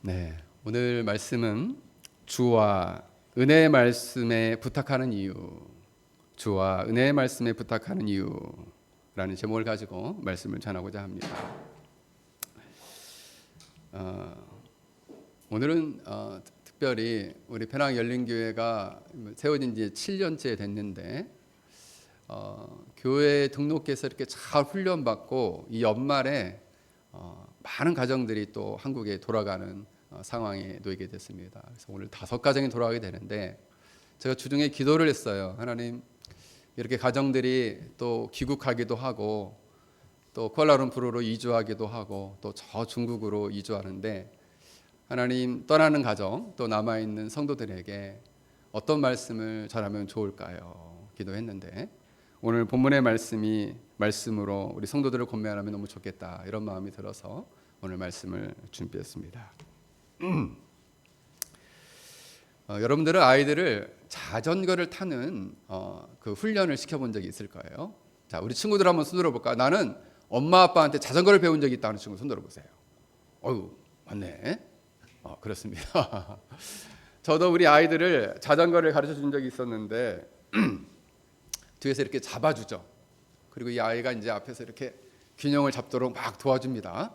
네, 오늘 말씀은 주와 은혜의 말씀에 부탁하는 이유, 주와 은혜의 말씀에 부탁하는 이유라는 제목을 가지고 말씀을 전하고자 합니다. 오늘은 특별히 우리 penang 열린교회가 세워진 지 7년째 됐는데 교회에 등록해서 이렇게 잘 훈련받고 이 연말에 많은 가정들이 또 한국에 돌아가는 상황에 놓이게 됐습니다. 그래서 오늘 5가정이 돌아가게 되는데 제가 주중에 기도를 했어요. 하나님, 이렇게 가정들이 또 귀국하기도 하고 또 쿠알라룸푸르로 이주하기도 하고 또 저 중국으로 이주하는데 하나님, 떠나는 가정 또 남아있는 성도들에게 어떤 말씀을 전하면 좋을까요? 기도했는데 오늘 본문의 말씀으로 우리 성도들을 권면하면 너무 좋겠다, 이런 마음이 들어서 오늘 말씀을 준비했습니다. 여러분들은 아이들을 자전거를 타는 그 훈련을 시켜본 적이 있을 거예요. 자, 우리 친구들 한번 손 들어볼까? 나는 엄마 아빠한테 자전거를 배운 적이 있다는 친구 손 들어보세요. 어유, 맞네. 그렇습니다. 저도 우리 아이들을 자전거를 가르쳐 준 적이 있었는데 뒤에서 이렇게 잡아주죠. 그리고 이 아이가 이제 앞에서 이렇게 균형을 잡도록 막 도와줍니다.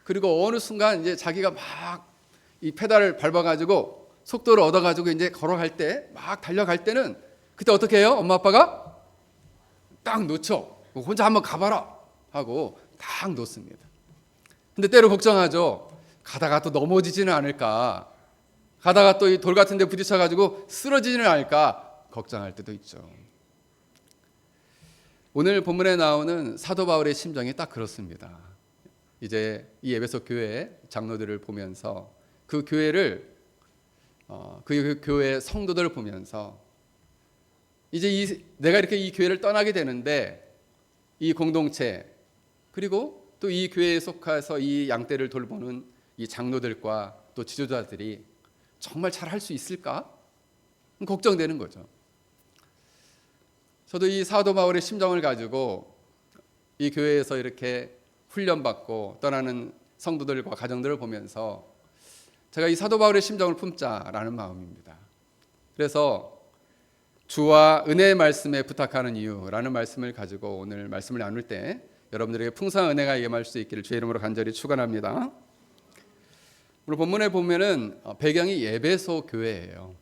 그리고 어느 순간 이제 자기가 막 이 페달을 밟아가지고 속도를 얻어가지고 이제 걸어갈 때, 막 달려갈 때는 그때 어떻게 해요? 엄마 아빠가 딱 놓죠. 혼자 한번 가봐라 하고 딱 놓습니다. 근데 때로 걱정하죠. 가다가 또 넘어지지는 않을까, 가다가 또 이 돌 같은 데 부딪혀가지고 쓰러지지는 않을까 걱정할 때도 있죠. 오늘 본문에 나오는 사도 바울의 심정이 딱 그렇습니다. 이제 이 에베소 교회 장로들을 보면서 그 교회를 그 교회 성도들을 보면서 이제 내가 이렇게 이 교회를 떠나게 되는데 이 공동체, 그리고 또 이 교회에 속해서 이 양떼를 돌보는 이 장로들과 또 지도자들이 정말 잘 할 수 있을까? 걱정되는 거죠. 저도 이 사도 바울의 심정을 가지고 이 교회에서 이렇게 훈련받고 떠나는 성도들과 가정들을 보면서 제가 이 사도 바울의 심정을 품자라는 마음입니다. 그래서 주와 은혜의 말씀에 부탁하는 이유라는 말씀을 가지고 오늘 말씀을 나눌 때 여러분들에게 풍성한 은혜가 임할 수 있기를 주의 이름으로 간절히 축원합니다. 오늘 본문에 보면은 배경이 에베소 교회예요.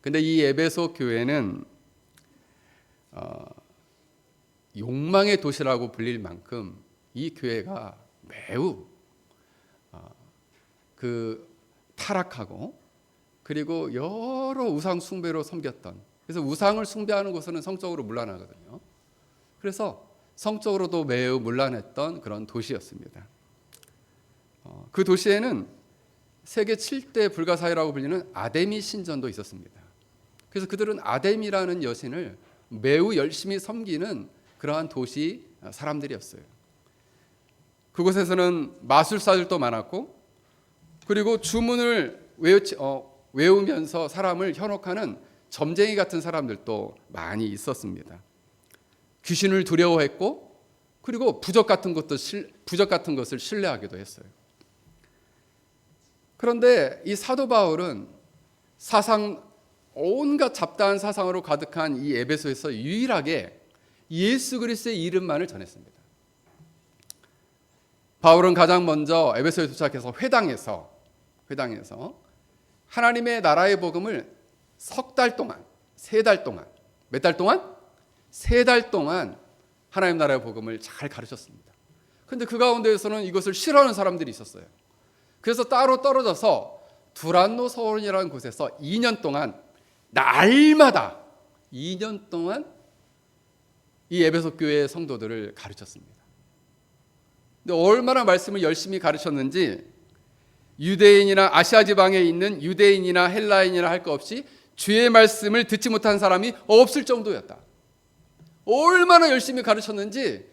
근데 이 에베소 교회는 욕망의 도시라고 불릴 만큼 이 교회가 매우 타락하고 그리고 여러 우상 숭배로 섬겼던, 그래서 우상을 숭배하는 곳은 성적으로 문란하거든요. 그래서 성적으로도 매우 문란했던 그런 도시였습니다. 그 도시에는 세계 7대 불가사의라고 불리는 아데미 신전도 있었습니다. 그래서 그들은 아데미라는 여신을 매우 열심히 섬기는 그러한 도시 사람들이었어요. 그곳에서는 마술사들도 많았고, 그리고 주문을 외우면서 사람을 현혹하는 점쟁이 같은 사람들도 많이 있었습니다. 귀신을 두려워했고, 그리고 부적 같은 것을 신뢰하기도 했어요. 그런데 이 사도 바울은 온갖 잡다한 사상으로 가득한 이 에베소에서 유일하게 예수 그리스도의 이름만을 전했습니다. 바울은 가장 먼저 에베소에 도착해서 회당에서 하나님의 나라의 복음을 3달 동안, 몇 달 동안? 3달 동안 하나님 나라의 복음을 잘 가르쳤습니다. 그런데 그 가운데에서는 이것을 싫어하는 사람들이 있었어요. 그래서 따로 떨어져서 두란노 서원이라는 곳에서 2년 동안 날마다 2년 동안 이 에베소 교회의 성도들을 가르쳤습니다. 근데 얼마나 말씀을 열심히 가르쳤는지 유대인이나 아시아 지방에 있는 유대인이나 헬라인이나 할 것 없이 주의 말씀을 듣지 못한 사람이 없을 정도였다. 얼마나 열심히 가르쳤는지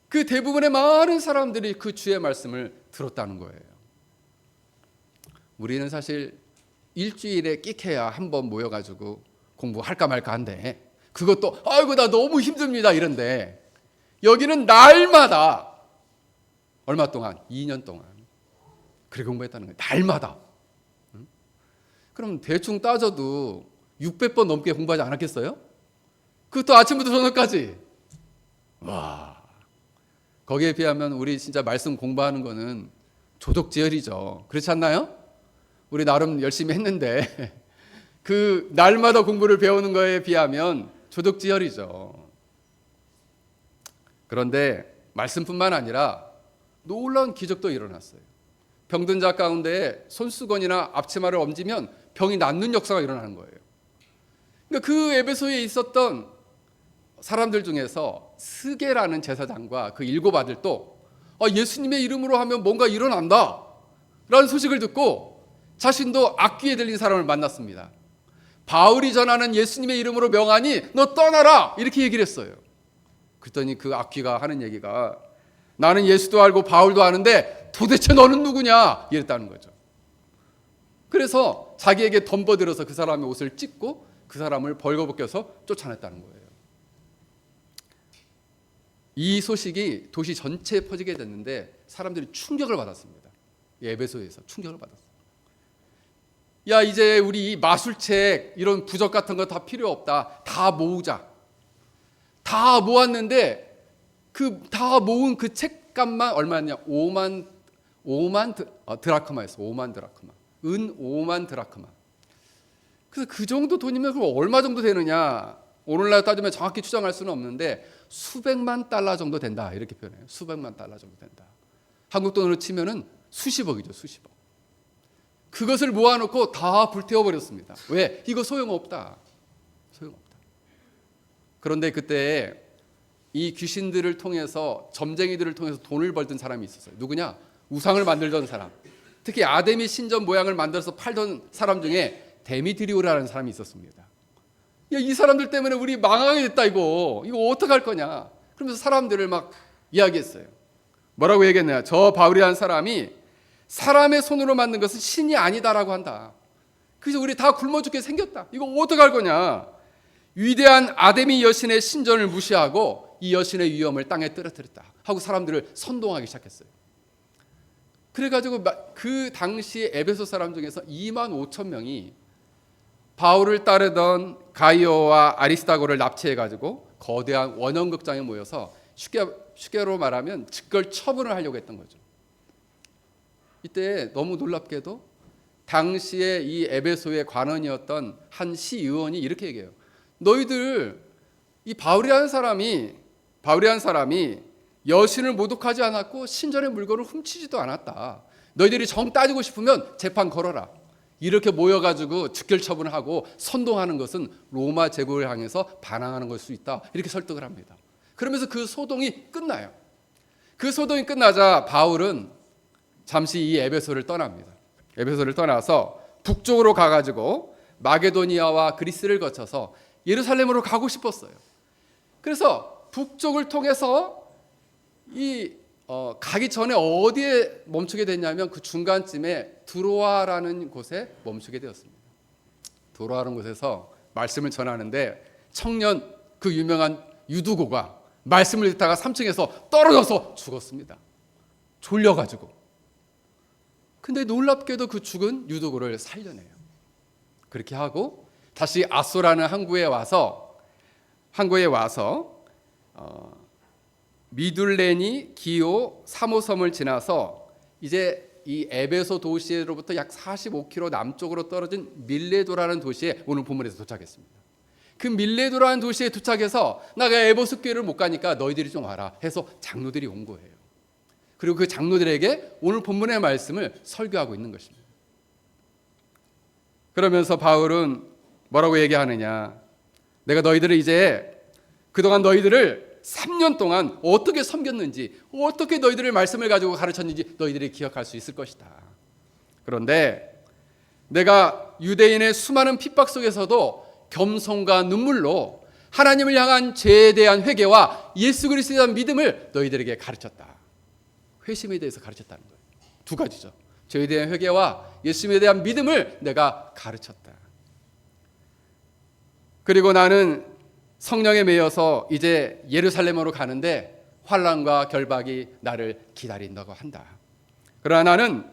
그 대부분의 많은 사람들이 그 주의 말씀을 들었다는 거예요. 우리는 사실 일주일에 끽해야 한번 모여가지고 공부할까 말까 한데, 그것도 아이고 나 너무 힘듭니다 이런데, 여기는 날마다 얼마 동안? 2년 동안 그렇게 공부했다는 거예요. 날마다. 그럼 대충 따져도 600번 넘게 공부하지 않았겠어요? 그것도 아침부터 저녁까지. 와, 거기에 비하면 우리 진짜 말씀 공부하는 거는 조독지혈이죠. 그렇지 않나요? 우리 나름 열심히 했는데 그 날마다 공부를 배우는 거에 비하면 조독지혈이죠. 그런데 말씀뿐만 아니라 놀라운 기적도 일어났어요. 병든 자 가운데 손수건이나 앞치마를 얹으면 병이 낫는 역사가 일어나는 거예요. 그러니까 그 에베소에 있었던 사람들 중에서 스게라는 제사장과 그 7 아들도 예수님의 이름으로 하면 뭔가 일어난다 라는 소식을 듣고 자신도 악귀에 들린 사람을 만났습니다. 바울이 전하는 예수님의 이름으로 명하니 너 떠나라 이렇게 얘기를 했어요. 그랬더니 그 악귀가 하는 얘기가 나는 예수도 알고 바울도 아는데 도대체 너는 누구냐 이랬다는 거죠. 그래서 자기에게 덤벼들어서 그 사람의 옷을 찢고 그 사람을 벌거벗겨서 쫓아냈다는 거예요. 이 소식이 도시 전체에 퍼지게 됐는데 사람들이 충격을 받았습니다. 에베소에서 충격을 받았어요. 야, 이제 우리 마술책 이런 부적 같은 거 다 필요 없다. 다 모으자. 다 모았는데 그 다 모은 그 책값만 얼마냐? 5만 드라크마였어. 5만 드라크마. 은 5만 드라크마. 그래서 그 정도 돈이면 그럼 얼마 정도 되느냐? 오늘날 따지면 정확히 추정할 수는 없는데 수백만 달러 정도 된다 이렇게 표현해요. 수백만 달러 정도 된다. 한국 돈으로 치면은 수십억이죠. 수십억. 그것을 모아놓고 다 불태워버렸습니다. 왜? 이거 소용없다. 소용없다. 그런데 그때 이 귀신들을 통해서 점쟁이들을 통해서 돈을 벌던 사람이 있었어요. 누구냐? 우상을 만들던 사람. 특히 아데미 신전 모양을 만들어서 팔던 사람 중에 데미트리오라는 사람이 있었습니다. 야, 이 사람들 때문에 우리 망하게 됐다 이거 어떡할 거냐. 그러면서 사람들을 막 이야기했어요. 뭐라고 얘기했냐? 저 바울이라는 사람이 사람의 손으로 만든 것은 신이 아니다라고 한다. 그래서 우리 다 굶어 죽게 생겼다. 이거 어떡할 거냐. 위대한 아데미 여신의 신전을 무시하고 이 여신의 위엄을 땅에 떨어뜨렸다 하고 사람들을 선동하기 시작했어요. 그래가지고 그 당시 에베소 사람 중에서 2만 5천 명이 바울을 따르던 가이오와 아리스다고를 납치해가지고 거대한 원형극장에 모여서 쉽게로 말하면 즉걸 처분을 하려고 했던 거죠. 이때 너무 놀랍게도 당시에 이 에베소의 관원이었던 한 시의원이 이렇게 얘기해요. 너희들 이 바울이라는 사람이 여신을 모독하지 않았고 신전의 물건을 훔치지도 않았다. 너희들이 정 따지고 싶으면 재판 걸어라. 이렇게 모여가지고 즉결 처분을 하고 선동하는 것은 로마 제국을 향해서 반항하는 걸 수 있다. 이렇게 설득을 합니다. 그러면서 그 소동이 끝나요. 그 소동이 끝나자 바울은 잠시 이 에베소를 떠납니다. 에베소를 떠나서 북쪽으로 가가지고 마게도니아와 그리스를 거쳐서 예루살렘으로 가고 싶었어요. 그래서 북쪽을 통해서 가기 전에 어디에 멈추게 됐냐면 그 중간쯤에 드로아라는 곳에 멈추게 되었습니다. 드로아라는 곳에서 말씀을 전하는데 청년 그 유명한 유두고가 말씀을 듣다가 3층에서 떨어져서 죽었습니다. 졸려가지고. 근데 놀랍게도 그 죽은 유두고를 살려내요. 그렇게 하고 다시 아소라는 항구에 와서 미둘레니, 기오, 사모섬을 지나서 이제 이 에베소 도시로부터 약 45km 남쪽으로 떨어진 밀레도라는 도시에 오늘 본문에서 도착했습니다. 그 밀레도라는 도시에 도착해서 나가 에베소 교회를 못 가니까 너희들이 좀 와라 해서 장로들이 온 거예요. 그리고 그 장로들에게 오늘 본문의 말씀을 설교하고 있는 것입니다. 그러면서 바울은 뭐라고 얘기하느냐? 내가 너희들을 이제 그동안 너희들을 3년 동안 어떻게 섬겼는지, 어떻게 너희들의 말씀을 가지고 가르쳤는지 너희들이 기억할 수 있을 것이다. 그런데 내가 유대인의 수많은 핍박 속에서도 겸손과 눈물로 하나님을 향한 죄에 대한 회개와 예수 그리스도에 대한 믿음을 너희들에게 가르쳤다. 회심에 대해서 가르쳤다는 거예요. 두 가지죠. 죄에 대한 회개와 예수님에 대한 믿음을 내가 가르쳤다. 그리고 나는 성령에 매여서 이제 예루살렘으로 가는데 환난과 결박이 나를 기다린다고 한다. 그러나 나는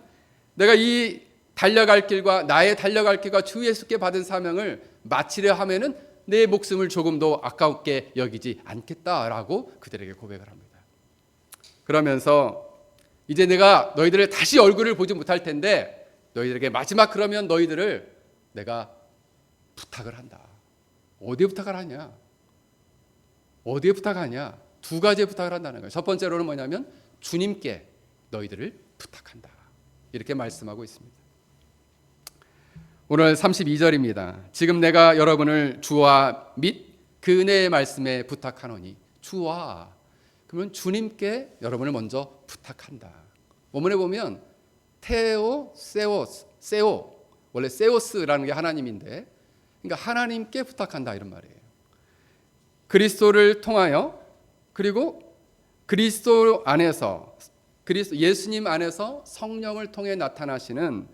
내가 이 달려갈 길과 나의 달려갈 길과 주 예수께 받은 사명을 마치려 하면은 내 목숨을 조금도 아깝게 여기지 않겠다라고 그들에게 고백을 합니다. 그러면서 이제 내가 너희들의 다시 얼굴을 보지 못할 텐데 너희들에게 마지막 그러면 너희들을 내가 부탁을 한다. 어디에 부탁을 하냐? 어디에 부탁하냐? 두 가지의 부탁을 한다는 거예요. 첫 번째로는 뭐냐면 주님께 너희들을 부탁한다. 이렇게 말씀하고 있습니다. 오늘 32절입니다. 지금 내가 여러분을 주와 및 그 은혜의 말씀에 부탁하노니. 주와, 그러면 주님께 여러분을 먼저 부탁한다. 원문에 보면 테오, 세오, 원래 세오스라는 게 하나님인데, 그러니까 하나님께 부탁한다 이런 말이에요. 그리스도를 통하여, 그리고 그리스도 안에서, 예수님 안에서 성령을 통해 나타나시는,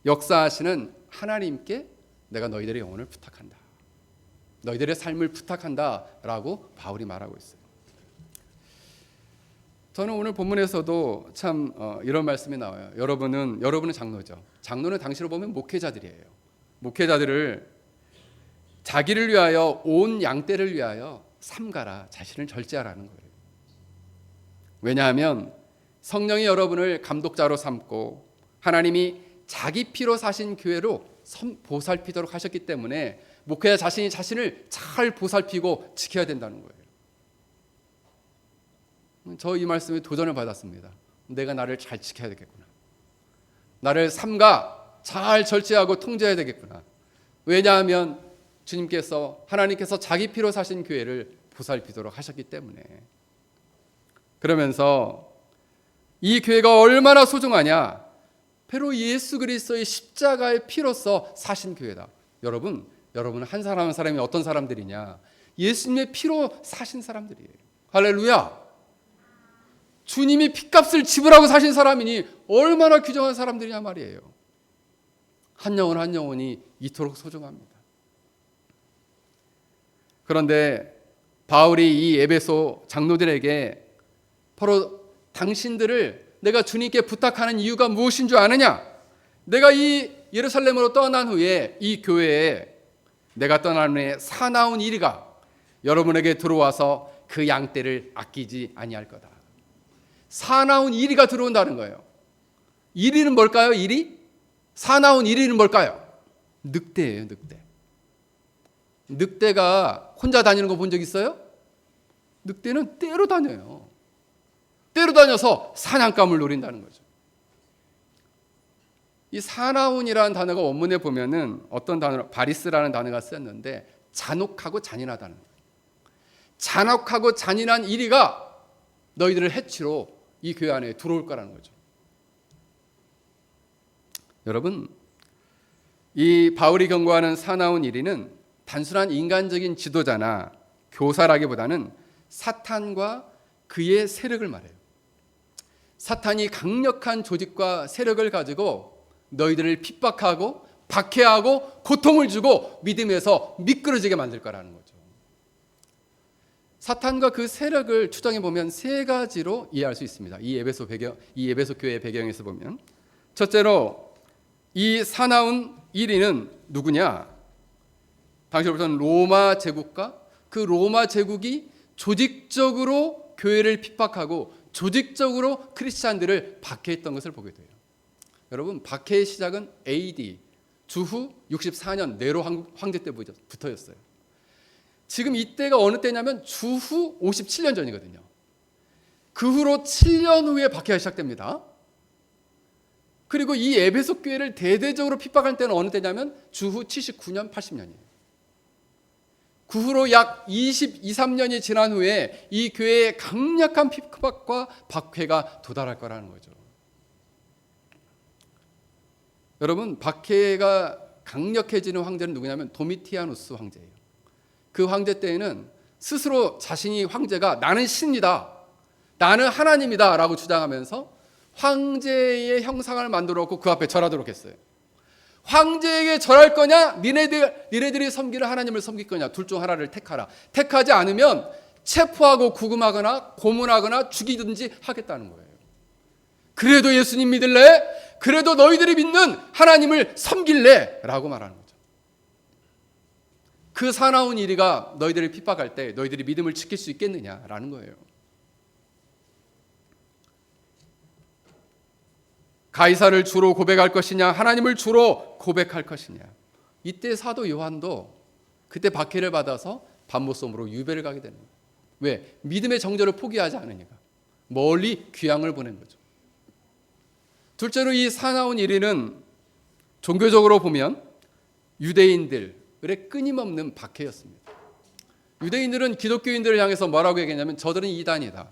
역사하시는 하나님께 내가 너희들의 영혼을 부탁한다. 너희들의 삶을 부탁한다라고 바울이 말하고 있어요. 저는 오늘 본문에서도 참 이런 말씀이 나와요. 여러분은 장로죠. 장로는 당시로 보면 목회자들이에요. 목회자들을 자기를 위하여 온 양떼를 위하여 삼가라, 자신을 절제하라는 거예요. 왜냐하면 성령이 여러분을 감독자로 삼고 하나님이 자기 피로 사신 교회로 보살피도록 하셨기 때문에 목회자 자신이 자신을 잘 보살피고 지켜야 된다는 거예요. 저 이 말씀에 도전을 받았습니다. 내가 나를 잘 지켜야 되겠구나. 나를 삼가 잘 절제하고 통제해야 되겠구나. 왜냐하면 주님께서, 하나님께서 자기 피로 사신 교회를 보살피도록 하셨기 때문에. 그러면서 이 교회가 얼마나 소중하냐? 바로 예수 그리스도의 십자가의 피로서 사신 교회다. 여러분은 한 사람 한 사람이 어떤 사람들이냐? 예수님의 피로 사신 사람들이에요. 할렐루야. 주님이 피값을 지불하고 사신 사람이니 얼마나 귀중한 사람들이냐 말이에요. 한 영혼 한 영혼이 이토록 소중합니다. 그런데 바울이 이 에베소 장로들에게 바로 당신들을 내가 주님께 부탁하는 이유가 무엇인 줄 아느냐? 내가 이 예루살렘으로 떠난 후에 이 교회에 내가 떠난 후에 사나운 이리가 여러분에게 들어와서 그 양떼를 아끼지 아니할 거다. 사나운 이리가 들어온다는 거예요. 이리는 뭘까요? 이리? 사나운 이리는 뭘까요? 늑대예요, 늑대. 늑대가 혼자 다니는 거 본 적 있어요? 늑대는 떼로 다녀요. 떼로 다녀서 사냥감을 노린다는 거죠. 이 사나운이라는 단어가 원문에 보면은 어떤 단어로 바리스라는 단어가 쓰였는데 잔혹하고 잔인하다는 거예요. 잔혹하고 잔인한 이리가 너희들을 해치러 이 교회 안에 들어올 거라는 거죠. 여러분, 이 바울이 경고하는 사나운 이리는 단순한 인간적인 지도자나 교사라기보다는 사탄과 그의 세력을 말해요. 사탄이 강력한 조직과 세력을 가지고 너희들을 핍박하고 박해하고 고통을 주고 믿음에서 미끄러지게 만들 거라는 거죠. 사탄과 그 세력을 추정해 보면 세 가지로 이해할 수 있습니다. 이 에베소 교회의 배경에서 보면, 첫째로 이 사나운 1위는 누구냐? 당시로부터는 로마 제국과 그 로마 제국이 조직적으로 교회를 핍박하고 조직적으로 크리스찬들을 박해했던 것을 보게 돼요. 여러분, 박해의 시작은 AD 주후 64년 네로 황제 때부터였어요. 지금 이때가 어느 때냐면 주후 57년 전이거든요. 그 후로 7년 후에 박해가 시작됩니다. 그리고 이 에베소 교회를 대대적으로 핍박할 때는 어느 때냐면 주후 79년, 80년이에요. 그 후로 약 23년이 지난 후에 이 교회에 강력한 핍박과 박해가 도달할 거라는 거죠. 여러분, 박해가 강력해지는 황제는 누구냐면 도미티아누스 황제예요. 그 황제 때에는 스스로 자신이 황제가 나는 신이다, 나는 하나님이다 라고 주장하면서 황제의 형상을 만들어 놓고 그 앞에 절하도록 했어요. 황제에게 절할 거냐, 니네들이 섬기는 하나님을 섬길 거냐, 둘 중 하나를 택하라. 택하지 않으면 체포하고 구금하거나 고문하거나 죽이든지 하겠다는 거예요. 그래도 예수님 믿을래? 그래도 너희들이 믿는 하나님을 섬길래? 라고 말하는 거죠. 그 사나운 일이가 너희들을 핍박할 때 너희들이 믿음을 지킬 수 있겠느냐라는 거예요. 가이사를 주로 고백할 것이냐, 하나님을 주로 고백할 것이냐. 이때 사도 요한도 그때 박해를 받아서 반모섬으로 유배를 가게 되는 거예요. 왜? 믿음의 정절을 포기하지 않으니까. 멀리 귀향을 보낸 거죠. 둘째로 이 사나운 일위는 종교적으로 보면 유대인들의 끊임없는 박해였습니다. 유대인들은 기독교인들을 향해서 뭐라고 얘기했냐면 저들은 이단이다.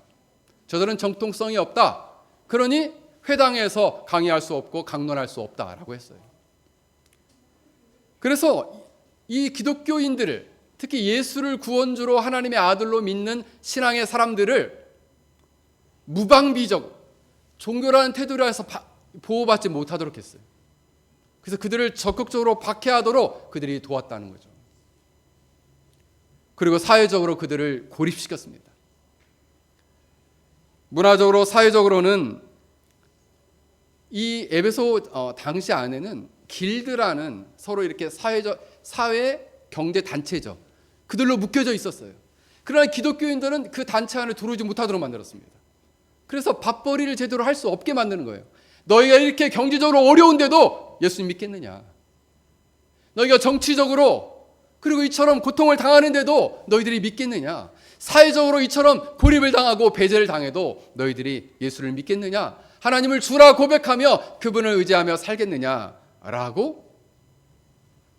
저들은 정통성이 없다. 그러니 회당에서 강의할 수 없고 강론할 수 없다라고 했어요. 그래서 이 기독교인들을, 특히 예수를 구원주로 하나님의 아들로 믿는 신앙의 사람들을 무방비적 종교라는 태도로 해서 보호받지 못하도록 했어요. 그래서 그들을 적극적으로 박해하도록 그들이 도왔다는 거죠. 그리고 사회적으로 그들을 고립시켰습니다. 문화적으로, 사회적으로는 이 에베소 당시 안에는 길드라는 서로 이렇게 사회 경제 단체죠. 그들로 묶여져 있었어요. 그러나 기독교인들은 그 단체 안에 들어오지 못하도록 만들었습니다. 그래서 밥벌이를 제대로 할 수 없게 만드는 거예요. 너희가 이렇게 경제적으로 어려운데도 예수님 믿겠느냐? 너희가 정치적으로 그리고 이처럼 고통을 당하는데도 너희들이 믿겠느냐? 사회적으로 이처럼 고립을 당하고 배제를 당해도 너희들이 예수를 믿겠느냐? 하나님을 주라 고백하며 그분을 의지하며 살겠느냐라고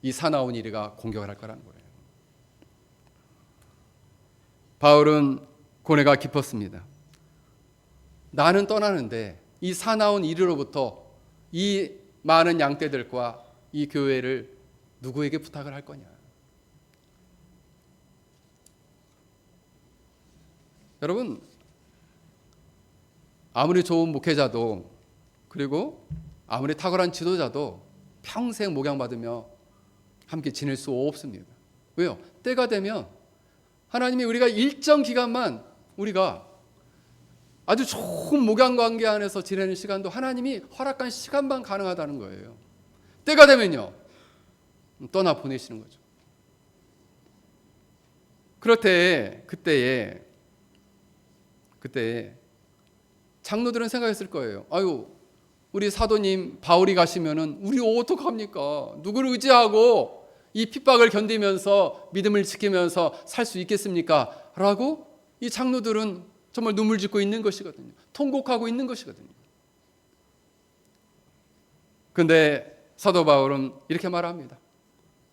이 사나운 이리가 공격을 할 거라는 거예요. 바울은 고뇌가 깊었습니다. 나는 떠나는데 이 사나운 이리로부터 이 많은 양떼들과 이 교회를 누구에게 부탁을 할 거냐? 여러분, 아무리 좋은 목회자도 그리고 아무리 탁월한 지도자도 평생 목양받으며 함께 지낼 수 없습니다. 왜요? 때가 되면 하나님이 우리가 일정 기간만 우리가 아주 좋은 목양 관계 안에서 지내는 시간도 하나님이 허락한 시간만 가능하다는 거예요. 때가 되면요, 떠나 보내시는 거죠. 그럴 때 그때에 장로들은 생각했을 거예요. 아유, 우리 사도님 바울이 가시면은 우리 어떡합니까? 누구를 의지하고 이 핍박을 견디면서 믿음을 지키면서 살 수 있겠습니까? 라고 이 장로들은 정말 눈물 짓고 있는 것이거든요. 통곡하고 있는 것이거든요. 그런데 사도 바울은 이렇게 말합니다.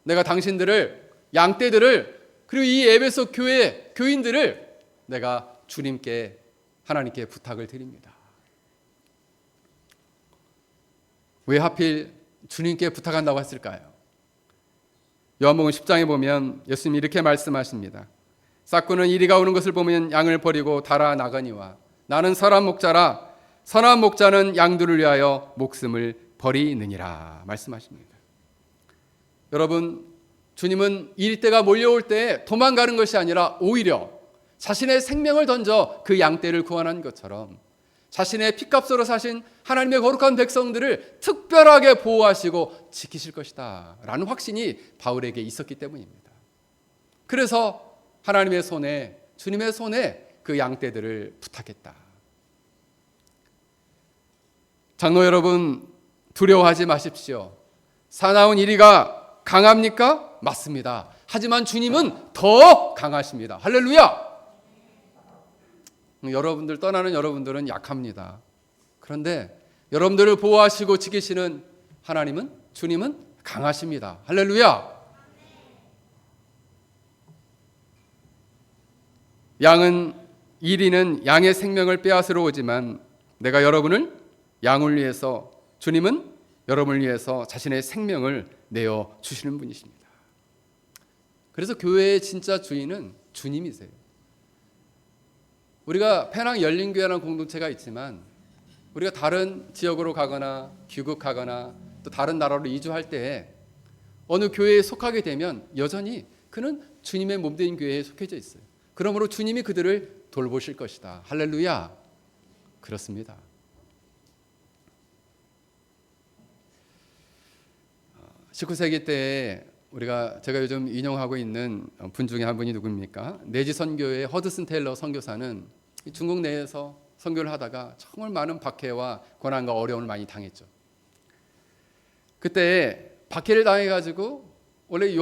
내가 당신들을, 양떼들을, 그리고 이 에베소 교회 교인들을 내가 주님께, 하나님께 부탁을 드립니다. 왜 하필 주님께 부탁한다고 했을까요? 요한복음 10장에 보면 예수님이 이렇게 말씀하십니다. 싹구는 이리가 오는 것을 보면 양을 버리고 달아 나가니와 나는 선한 목자라 선한 목자는 양들을 위하여 목숨을 버리느니라 말씀하십니다. 여러분, 주님은 일대가 몰려올 때 도망가는 것이 아니라 오히려 자신의 생명을 던져 그 양떼를 구원한 것처럼 자신의 피값으로 사신 하나님의 거룩한 백성들을 특별하게 보호하시고 지키실 것이다 라는 확신이 바울에게 있었기 때문입니다. 그래서 하나님의 손에, 주님의 손에 그 양떼들을 부탁했다. 장로 여러분, 두려워하지 마십시오. 사나운 이리가 강합니까? 맞습니다. 하지만 주님은 더 강하십니다. 할렐루야! 여러분들, 떠나는 여러분들은 약합니다. 그런데 여러분들을 보호하시고 지키시는 하나님은, 주님은 강하십니다. 할렐루야! 이리는 양의 생명을 빼앗으러 오지만 내가 여러분을 양을 위해서, 주님은 여러분을 위해서 자신의 생명을 내어 주시는 분이십니다. 그래서 교회의 진짜 주인은 주님이세요. 우리가 페낭 열린교회라는 공동체가 있지만 우리가 다른 지역으로 가거나 귀국하거나 또 다른 나라로 이주할 때 어느 교회에 속하게 되면 여전히 그는 주님의 몸된 교회에 속해져 있어요. 그러므로 주님이 그들을 돌보실 것이다. 할렐루야. 그렇습니다. 19세기 때에 제가 요즘 인용하고 있는 분 중에 한 분이 누굽니까? 내지 선교의 허드슨 테일러 선교사는 중국 내에서 선교를 하다가 정말 많은 박해와 고난과 어려움을 많이 당했죠. 그때 박해를 당해가지고 원래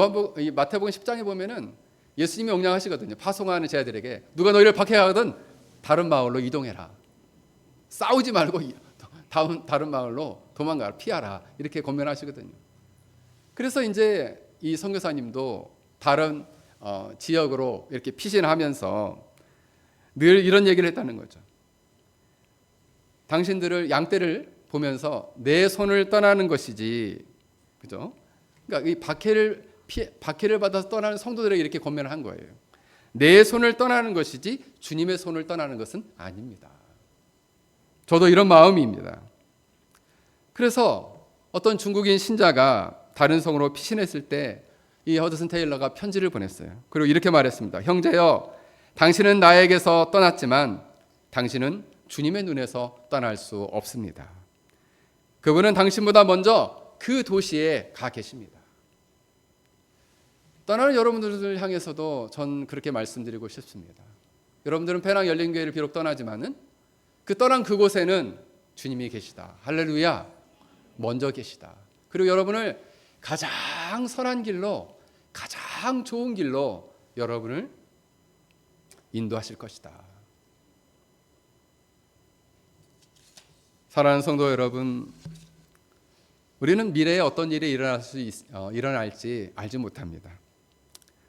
마태복음 10장에 보면은 예수님이 명령하시거든요. 파송하는 제자들에게 누가 너희를 박해하거든 다른 마을로 이동해라. 싸우지 말고 다른 마을로 도망가라, 피하라 이렇게 권면하시거든요. 그래서 이제 이 선교사님도 다른 지역으로 이렇게 피신하면서 늘 이런 얘기를 했다는 거죠. 당신들을 양떼를 보면서 내 손을 떠나는 것이지, 그죠? 그러니까 이 박해를 받아서 떠나는 성도들에게 이렇게 권면을 한 거예요. 내 손을 떠나는 것이지 주님의 손을 떠나는 것은 아닙니다. 저도 이런 마음입니다. 그래서 어떤 중국인 신자가 다른 성으로 피신했을 때 이 허드슨 테일러가 편지를 보냈어요. 그리고 이렇게 말했습니다. 형제여, 당신은 나에게서 떠났지만 당신은 주님의 눈에서 떠날 수 없습니다. 그분은 당신보다 먼저 그 도시에 가 계십니다. 떠나는 여러분들을 향해서도 전 그렇게 말씀드리고 싶습니다. 여러분들은 페낭 열린교회를 비록 떠나지만은 그 떠난 그곳에는 주님이 계시다. 할렐루야. 먼저 계시다. 그리고 여러분을 가장 선한 길로, 가장 좋은 길로 여러분을 인도하실 것이다. 사랑하는 성도 여러분, 우리는 미래에 어떤 일이 일어날지 알지 못합니다.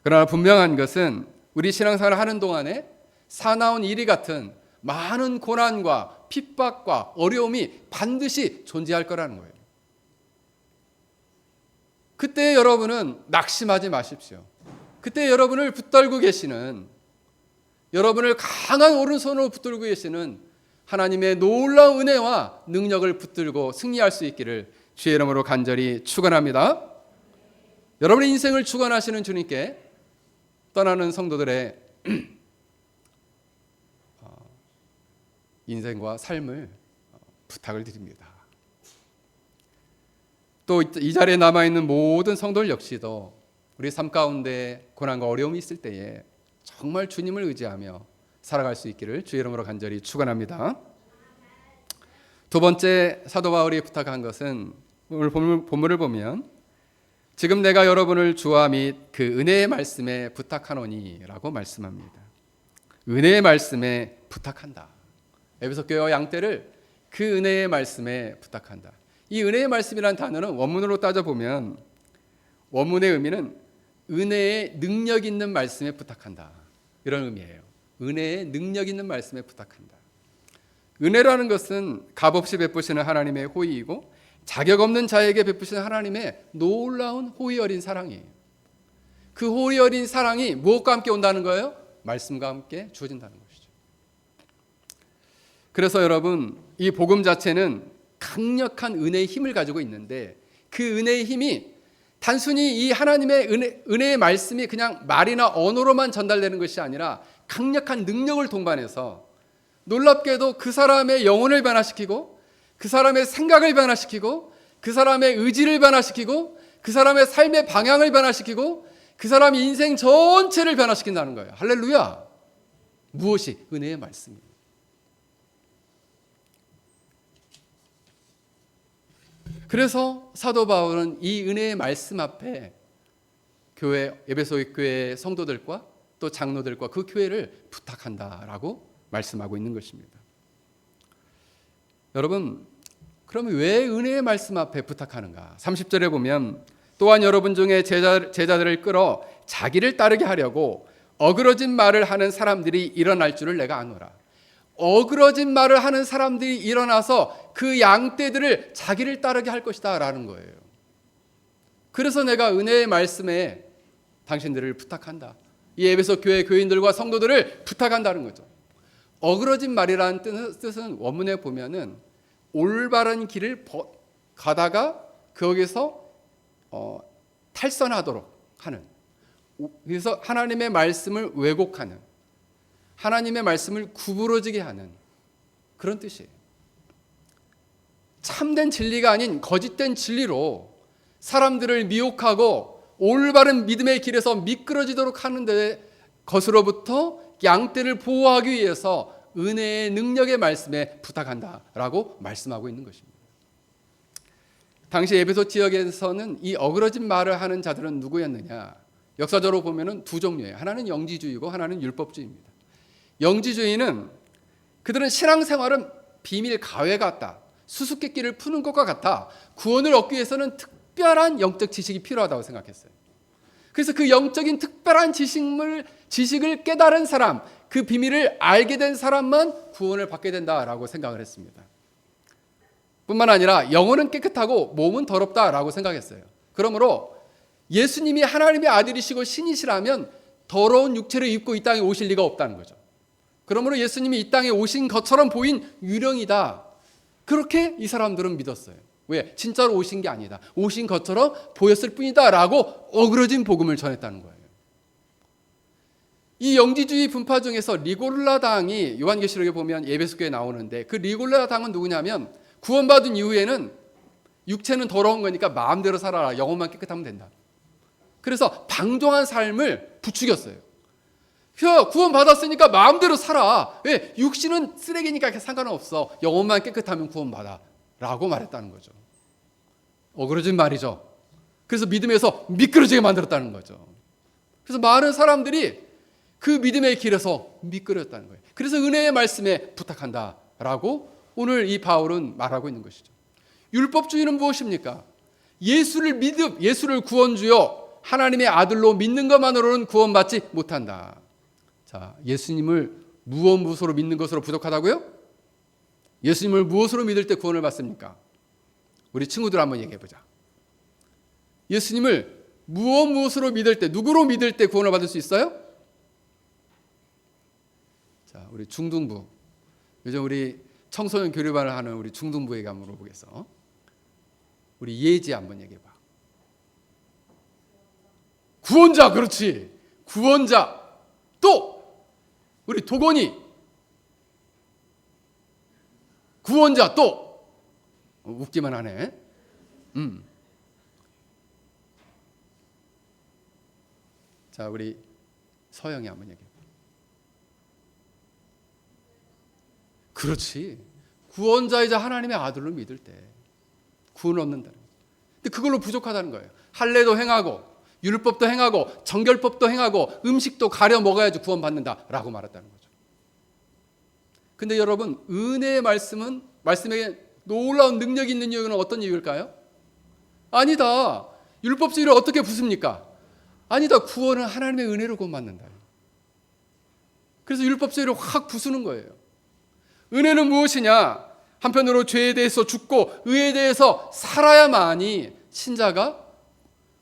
그러나 분명한 것은 우리 신앙생활을 하는 동안에 사나운 이리 같은 많은 고난과 핍박과 어려움이 반드시 존재할 거라는 거예요. 그때 여러분은 낙심하지 마십시오. 그때 여러분을 붙들고 계시는, 여러분을 강한 오른손으로 붙들고 계시는 하나님의 놀라운 은혜와 능력을 붙들고 승리할 수 있기를 주의 이름으로 간절히 축원합니다. 여러분의 인생을 주관하시는 주님께 떠나는 성도들의 인생과 삶을 부탁을 드립니다. 또 이 자리에 남아있는 모든 성도들 역시도 우리 삶 가운데 고난과 어려움이 있을 때에 정말 주님을 의지하며 살아갈 수 있기를 주의 이름으로 간절히 축원합니다. 두 번째 사도 바울이 부탁한 것은 오늘 본문을 보면 지금 내가 여러분을 주와 및 그 은혜의 말씀에 부탁하노니 라고 말씀합니다. 은혜의 말씀에 부탁한다. 에베소 교회와 양떼를 그 은혜의 말씀에 부탁한다. 이 은혜의 말씀이라는 단어는 원문으로 따져보면 원문의 의미는 은혜의 능력 있는 말씀에 부탁한다. 이런 의미예요. 은혜의 능력 있는 말씀에 부탁한다. 은혜라는 것은 값없이 베푸시는 하나님의 호의이고 자격 없는 자에게 베푸시는 하나님의 놀라운 호의 어린 사랑이에요. 그 호의 어린 사랑이 무엇과 함께 온다는 거예요? 말씀과 함께 주어진다는 것이죠. 그래서 여러분, 이 복음 자체는 강력한 은혜의 힘을 가지고 있는데 그 은혜의 힘이 단순히 이 하나님의 은혜의 말씀이 그냥 말이나 언어로만 전달되는 것이 아니라 강력한 능력을 동반해서 놀랍게도 그 사람의 영혼을 변화시키고 그 사람의 생각을 변화시키고 그 사람의 의지를 변화시키고 그 사람의 삶의 방향을 변화시키고 그 사람의 인생 전체를 변화시킨다는 거예요. 할렐루야. 무엇이? 은혜의 말씀입니다. 그래서 사도 바울은 이 은혜의 말씀 앞에 교회, 에베소 교회 성도들과 또 장로들과 그 교회를 부탁한다라고 말씀하고 있는 것입니다. 여러분, 그러면 왜 은혜의 말씀 앞에 부탁하는가? 30절에 보면 또한 여러분 중에 제자들을 끌어 자기를 따르게 하려고 어그러진 말을 하는 사람들이 일어날 줄을 내가 아노라. 어그러진 말을 하는 사람들이 일어나서 그 양떼들을 자기를 따르게 할 것이다 라는 거예요. 그래서 내가 은혜의 말씀에 당신들을 부탁한다. 이 에베소 교회 교인들과 성도들을 부탁한다는 거죠. 어그러진 말이라는 뜻은 원문에 보면은 올바른 길을 가다가 거기서 탈선하도록 하는, 그래서 하나님의 말씀을 왜곡하는, 하나님의 말씀을 구부러지게 하는 그런 뜻이에요. 참된 진리가 아닌 거짓된 진리로 사람들을 미혹하고 올바른 믿음의 길에서 미끄러지도록 하는 데 것으로부터 양떼를 보호하기 위해서 은혜의 능력의 말씀에 부탁한다라고 말씀하고 있는 것입니다. 당시 에베소 지역에서는 이 어그러진 말을 하는 자들은 누구였느냐? 역사적으로 보면은 두 종류예요. 하나는 영지주의고 하나는 율법주의입니다. 영지주의는 그들은 신앙생활은 비밀 가외 같다, 수수께끼를 푸는 것과 같아 구원을 얻기 위해서는 특별한 영적 지식이 필요하다고 생각했어요. 그래서 그 영적인 특별한 지식을 깨달은 사람, 그 비밀을 알게 된 사람만 구원을 받게 된다라고 생각을 했습니다. 뿐만 아니라 영혼은 깨끗하고 몸은 더럽다라고 생각했어요. 그러므로 예수님이 하나님의 아들이시고 신이시라면 더러운 육체를 입고 이 땅에 오실 리가 없다는 거죠. 그러므로 예수님이 이 땅에 오신 것처럼 보인 유령이다. 그렇게 이 사람들은 믿었어요. 왜? 진짜로 오신 게 아니다. 오신 것처럼 보였을 뿐이다 라고 어그러진 복음을 전했다는 거예요. 이 영지주의 분파 중에서 리골라 당이 요한계시록에 보면 에베소교에 나오는데, 그 리골라 당은 누구냐면 구원받은 이후에는 육체는 더러운 거니까 마음대로 살아라, 영혼만 깨끗하면 된다. 그래서 방종한 삶을 부추겼어요. 구원받았으니까 마음대로 살아. 왜? 육신은 쓰레기니까 상관없어. 영혼만 깨끗하면 구원받아 라고 말했다는 거죠. 어그러진 말이죠. 그래서 믿음에서 미끄러지게 만들었다는 거죠. 그래서 많은 사람들이 그 믿음의 길에서 미끄러졌다는 거예요. 그래서 은혜의 말씀에 부탁한다라고 오늘 이 바울은 말하고 있는 것이죠. 율법주의는 무엇입니까? 예수를 구원주요 하나님의 아들로 믿는 것만으로는 구원받지 못한다. 자, 예수님을 무엇으로 믿는 것으로 부족하다고요? 예수님을 무엇으로 믿을 때 구원을 받습니까? 우리 친구들 한번 얘기해 보자. 예수님을 무엇으로 믿을 때, 누구로 믿을 때 구원을 받을 수 있어요? 자, 우리 중등부, 요즘 우리 청소년 교류반을 하는 우리 중등부에게 한번 물어보겠어. 우리 예지 한번 얘기해 봐. 구원자, 그렇지. 구원자. 또 우리 도건이 구원자. 또 웃기만 하네. 자, 우리 서영이 한번 얘기해. 그렇지. 구원자이자 하나님의 아들로 믿을 때 구원 얻는다는 거예요. 근데 그걸로 부족하다는 거예요. 할례도 행하고 율법도 행하고 정결법도 행하고 음식도 가려 먹어야지 구원받는다라고 말했다는 거죠. 근데 여러분, 은혜의 말씀에 놀라운 능력이 있는 이유는 어떤 이유일까요? 아니다. 율법주의를 어떻게 부숩니까? 아니다. 구원은 하나님의 은혜로 구원받는다. 그래서 율법주의를 확 부수는 거예요. 은혜는 무엇이냐? 한편으로 죄에 대해서 죽고 의에 대해서 살아야만이 신자가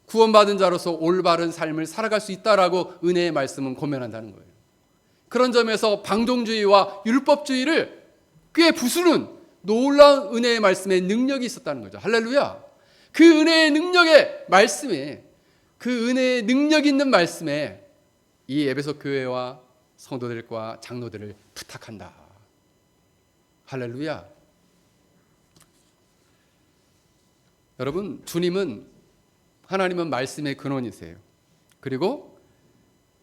구원받은 자로서 올바른 삶을 살아갈 수 있다라고 은혜의 말씀은 고면한다는 거예요. 그런 점에서 방종주의와 율법주의를 꽤 부수는 놀라운 은혜의 말씀에 능력이 있었다는 거죠. 할렐루야. 그 은혜의 능력의 말씀에, 그 은혜의 능력 있는 말씀에 이 에베소 교회와 성도들과 장로들을 부탁한다. 할렐루야. 여러분, 하나님은 말씀의 근원이세요. 그리고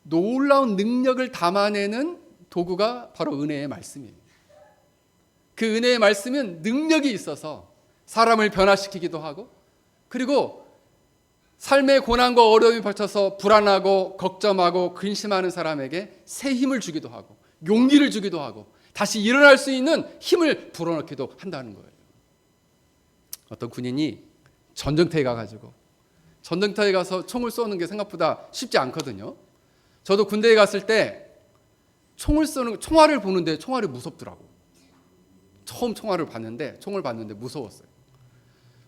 놀라운 능력을 담아내는 도구가 바로 은혜의 말씀이에요. 그 은혜의 말씀은 능력이 있어서 사람을 변화시키기도 하고, 그리고 삶의 고난과 어려움이 펼쳐서 불안하고 걱정하고 근심하는 사람에게 새 힘을 주기도 하고 용기를 주기도 하고 다시 일어날 수 있는 힘을 불어넣기도 한다는 거예요. 어떤 군인이 전쟁터에 가가지고 전쟁터에 가서 총을 쏘는 게 생각보다 쉽지 않거든요. 저도 군대에 갔을 때 총알을 보는데 총알이 무섭더라고. 처음 총을 봤는데 무서웠어요.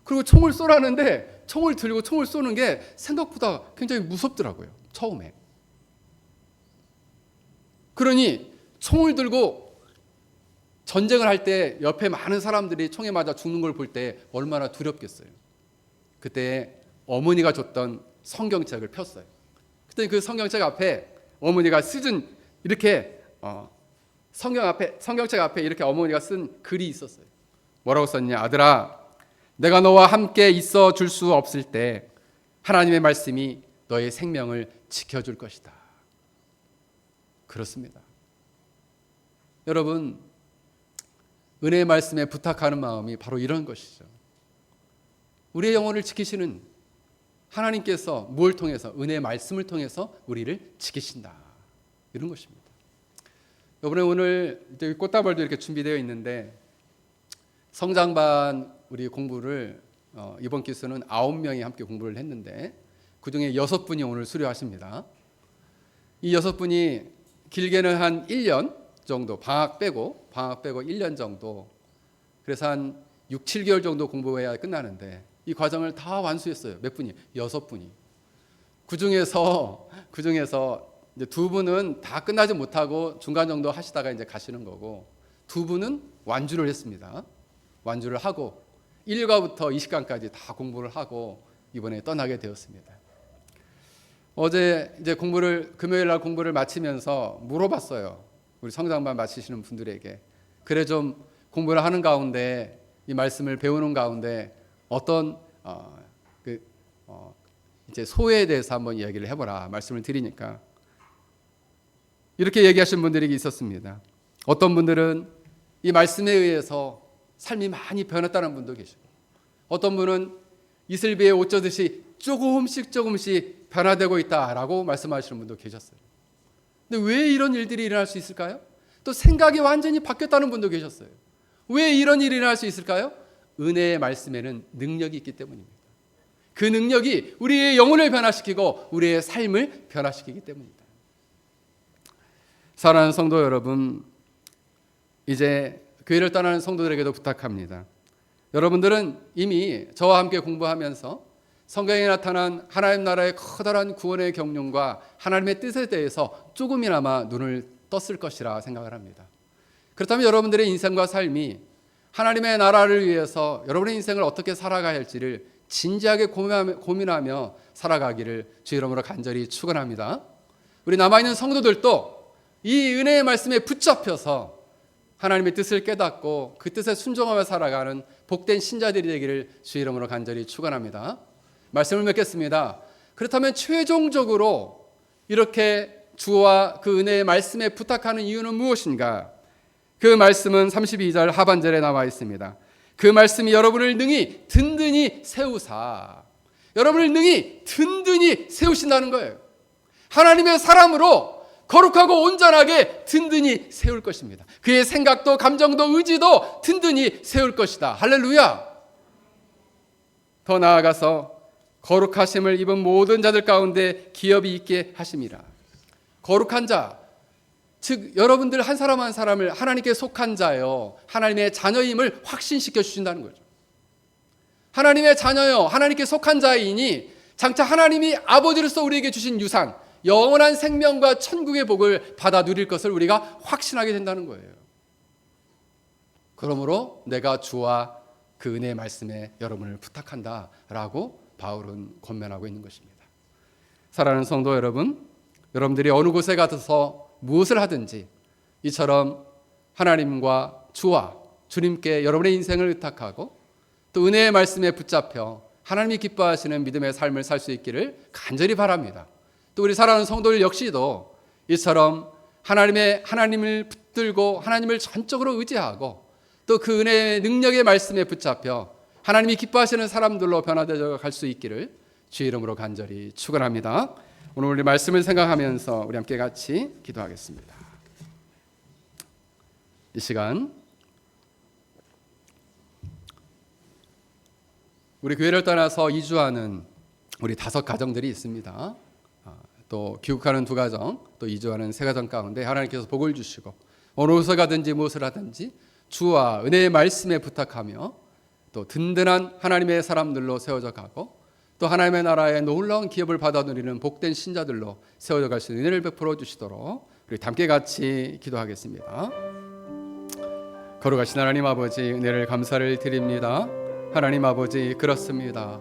그리고 총을 쏘라는데 총을 들고 총을 쏘는 게 생각보다 굉장히 무섭더라고요. 처음에. 그러니 총을 들고 전쟁을 할 때 옆에 많은 사람들이 총에 맞아 죽는 걸 볼 때 얼마나 두렵겠어요. 그때 어머니가 줬던 성경책을 폈어요. 그때 그 성경책 앞에 어머니가 쓰준 이렇게 성경책 앞에 이렇게 어머니가 쓴 글이 있었어요. 뭐라고 썼냐? 아들아, 내가 너와 함께 있어 줄 수 없을 때 하나님의 말씀이 너의 생명을 지켜줄 것이다. 그렇습니다. 여러분, 은혜의 말씀에 부탁하는 마음이 바로 이런 것이죠. 우리의 영혼을 지키시는 하나님께서 뭘 통해서? 은혜의 말씀을 통해서 우리를 지키신다. 이런 것입니다. 이번에 오늘 꽃다발도 이렇게 준비되어 있는데 성장반 우리 공부를 이번 기수는 9명이 함께 공부를 했는데 그중에 6분이 오늘 수료하십니다. 이 6분이 길게는 한 1년 정도, 방학 빼고 1년 정도, 그래서 한 6, 7개월 정도 공부해야 끝나는데 이 과정을 다 완수했어요. 몇 분이? 6분이. 그 중에서 이제 2분은 다 끝나지 못하고 중간 정도 하시다가 이제 가시는 거고, 2분은 완주를 했습니다. 완주를 하고 1과부터 20강까지 다 공부를 하고 이번에 떠나게 되었습니다. 어제 이제 금요일 날 공부를 마치면서 물어봤어요. 우리 성장반 마치시는 분들에게. 그래 좀 공부를 하는 가운데 이 말씀을 배우는 가운데 어떤 이제 소회에 대해서 한번 이야기를 해보라 말씀을 드리니까 이렇게 얘기하신 분들이 있었습니다. 어떤 분들은 이 말씀에 의해서 삶이 많이 변했다는 분도 계시고, 어떤 분은 이슬비에 옷 젖듯이 조금씩 변화되고 있다라고 말씀하시는 분도 계셨어요. 근데 왜 이런 일들이 일어날 수 있을까요? 또 생각이 완전히 바뀌었다는 분도 계셨어요. 왜 이런 일이 일어날 수 있을까요? 은혜의 말씀에는 능력이 있기 때문입니다. 그 능력이 우리의 영혼을 변화시키고 우리의 삶을 변화시키기 때문입니다. 사랑하는 성도 여러분, 이제 교회를 떠나는 성도들에게도 부탁합니다. 여러분들은 이미 저와 함께 공부하면서 성경에 나타난 하나님 나라의 커다란 구원의 경륜과 하나님의 뜻에 대해서 조금이나마 눈을 떴을 것이라 생각을 합니다. 그렇다면 여러분들의 인생과 삶이 하나님의 나라를 위해서 여러분의 인생을 어떻게 살아가야 할지를 진지하게 고민하며 살아가기를 주 이름으로 간절히 축원합니다. 우리 남아있는 성도들도 이 은혜의 말씀에 붙잡혀서 하나님의 뜻을 깨닫고 그 뜻에 순종하며 살아가는 복된 신자들이 되기를 주 이름으로 간절히 축원합니다. 말씀을 맺겠습니다. 그렇다면 최종적으로 이렇게 주와 그 은혜의 말씀에 부탁하는 이유는 무엇인가? 그 말씀은 32절 하반절에 나와 있습니다. 그 말씀이 여러분을 능히 든든히 세우사, 여러분을 능히 든든히 세우신다는 거예요. 하나님의 사람으로 거룩하고 온전하게 든든히 세울 것입니다. 그의 생각도 감정도 의지도 든든히 세울 것이다. 할렐루야. 더 나아가서 거룩하심을 입은 모든 자들 가운데 기업이 있게 하심이라. 거룩한 자, 즉 여러분들 한 사람 한 사람을 하나님께 속한 자요, 하나님의 자녀임을 확신시켜 주신다는 거죠. 하나님의 자녀요, 하나님께 속한 자이니 장차 하나님이 아버지로서 우리에게 주신 유산, 영원한 생명과 천국의 복을 받아 누릴 것을 우리가 확신하게 된다는 거예요. 그러므로 내가 주와 그 은혜의 말씀에 여러분을 부탁한다라고 바울은 권면하고 있는 것입니다. 사랑하는 성도 여러분, 여러분들이 어느 곳에 가서 무엇을 하든지 이처럼 하나님과 주와 주님께 여러분의 인생을 의탁하고 또 은혜의 말씀에 붙잡혀 하나님이 기뻐하시는 믿음의 삶을 살 수 있기를 간절히 바랍니다. 또 우리 사랑하는 성도들 역시도 이처럼 하나님을 붙들고 하나님을 전적으로 의지하고 또 그 은혜의 능력의 말씀에 붙잡혀 하나님이 기뻐하시는 사람들로 변화되어 갈 수 있기를 주의 이름으로 간절히 축원합니다. 오늘 우리 말씀을 생각하면서 우리 함께 같이 기도하겠습니다. 이 시간 우리 교회를 떠나서 이주하는 우리 5 가정들이 있습니다. 또 귀국하는 2 가정, 또 이주하는 3 가정 가운데 하나님께서 복을 주시고 어느 곳에 가든지 무엇을 하든지 주와 은혜의 말씀에 부탁하며 또 든든한 하나님의 사람들로 세워져 가고 또 하나님의 나라의 놀라운 기업을 받아 누리는 복된 신자들로 세워져 갈 수 있는 은혜를 베풀어 주시도록 우리 함께 같이 기도하겠습니다. 거룩하신 하나님 아버지, 은혜를 감사를 드립니다. 하나님 아버지, 그렇습니다.